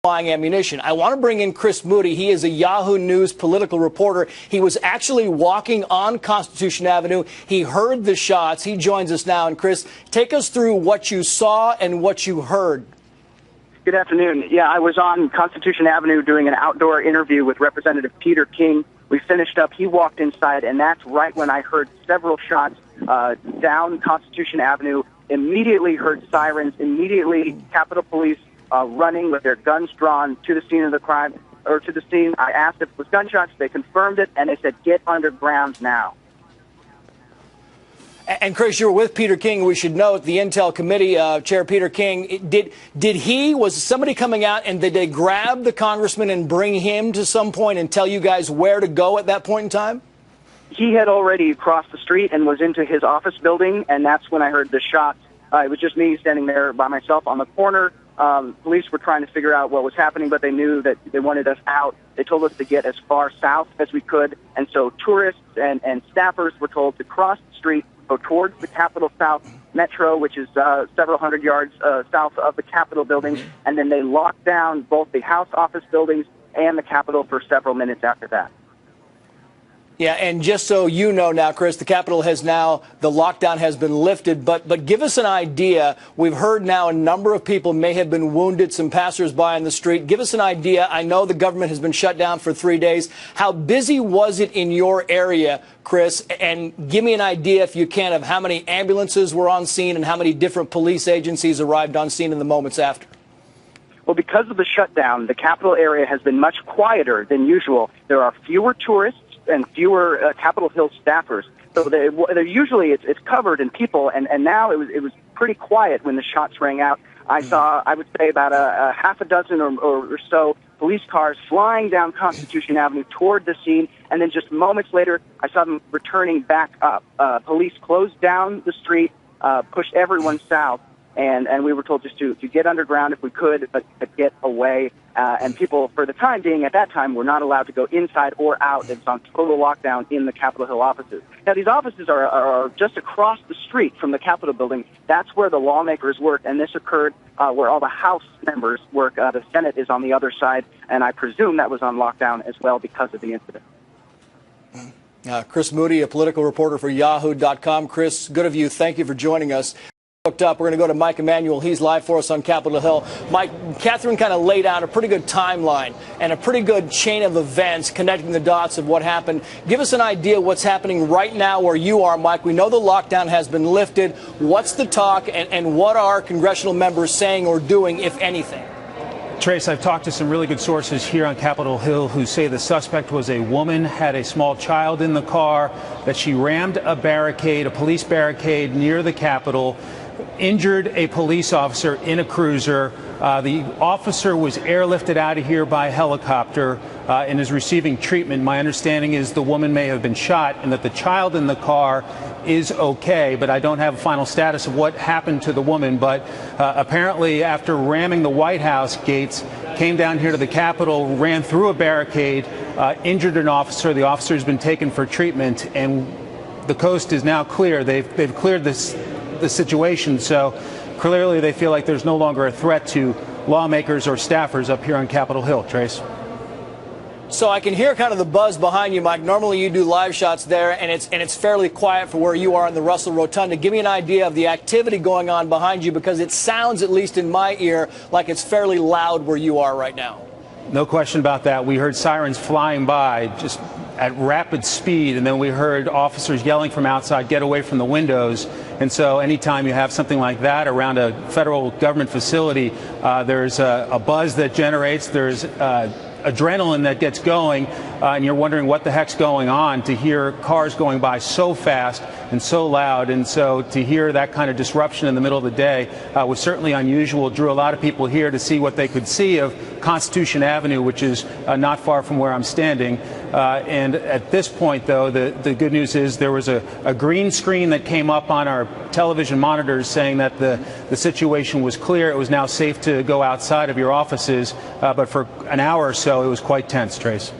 ammunition. I want to bring in Chris Moody. He is a Yahoo News political reporter. He was actually walking on Constitution Avenue. He heard the shots. He joins us now. And Chris, take us through what you saw and what you heard. Good afternoon. Yeah, I was on Constitution Avenue doing an outdoor interview with Representative Peter King. We finished up. He walked inside, and that's right when I heard several shots down Constitution Avenue. Immediately heard sirens. Immediately, Capitol Police running with their guns drawn to the scene of the crime, or to the scene. I asked if it was gunshots. They confirmed it, and they said, "Get underground now." And Chris, you were with Peter King. We should note the Intel Committee Chair Peter King. Was somebody coming out and did they grab the congressman and bring him to some point and tell you guys where to go at that point in time? He had already crossed the street and was into his office building, and that's when I heard the shots. It was just me standing there by myself on the corner. Police were trying to figure out what was happening, but they knew that they wanted us out. They told us to get as far south as we could, and so tourists and staffers were told to cross the street, go towards the Capitol South Metro, which is several hundred yards south of the Capitol building, and then they locked down both the House office buildings and the Capitol for several minutes after that. Yeah, and just so you know now, Chris, the Capitol has now, the lockdown has been lifted, but give us an idea. We've heard now a number of people may have been wounded, some passersby on the street. Give us an idea. I know the government has been shut down for 3 days. How busy was it in your area, Chris? And give me an idea, if you can, of how many ambulances were on scene and how many different police agencies arrived on scene in the moments after. Well, because of the shutdown, the Capitol area has been much quieter than usual. There are fewer tourists and fewer Capitol Hill staffers. So they're usually it's covered in people, and now it was pretty quiet when the shots rang out. I saw, I would say, about a half a dozen or so police cars flying down Constitution Avenue toward the scene, and then just moments later, I saw them returning back up. Police closed down the street, pushed everyone south, and we were told just to get underground if we could, but get away. And people, for the time being, at that time, were not allowed to go inside or out. It's on total lockdown in the Capitol Hill offices. Now, these offices are just across the street from the Capitol building. That's where the lawmakers work, and this occurred where all the House members work. The Senate is on the other side, and I presume that was on lockdown as well because of the incident. Chris Moody, a political reporter for Yahoo.com. Chris, good of you. Thank you for joining us. Hooked up. We're going to go to Mike Emanuel. He's live for us on Capitol Hill. Mike, Catherine kind of laid out a pretty good timeline and a pretty good chain of events connecting the dots of what happened. Give us an idea what's happening right now where you are, Mike. We know the lockdown has been lifted. What's the talk, and what are congressional members saying or doing, if anything? Trace, I've talked to some really good sources here on Capitol Hill who say the suspect was a woman, had a small child in the car, that she rammed a barricade, a police barricade near the Capitol, injured a police officer in a cruiser. The officer was airlifted out of here by helicopter and is receiving treatment. My understanding is the woman may have been shot and that the child in the car is okay, but I don't have a final status of what happened to the woman. But apparently, after ramming the White House gates, came down here to the Capitol, ran through a barricade, injured an officer. The officer has been taken for treatment, and the coast is now clear. They've cleared the situation, so clearly they feel like there's no longer a threat to lawmakers or staffers up here on Capitol Hill. Trace. So I can hear kind of the buzz behind you, Mike. Normally you do live shots there, and it's fairly quiet for where you are in the Russell Rotunda. Give me an idea of the activity going on behind you, because it sounds, at least in my ear, like it's fairly loud where you are right now. No question about that. We heard sirens flying by just at rapid speed, and then we heard officers yelling from outside, get away from the windows. And so anytime you have something like that around a federal government facility, there's a buzz that generates, there's adrenaline that gets going, and you're wondering what the heck's going on, to hear cars going by so fast and so loud. And so to hear that kind of disruption in the middle of the day was certainly unusual. Drew a lot of people here to see what they could see of Constitution Avenue, which is not far from where I'm standing. And at this point, though, the good news is there was a green screen that came up on our television monitors saying that the situation was clear. It was now safe to go outside of your offices. But for an hour or so, it was quite tense, Trace.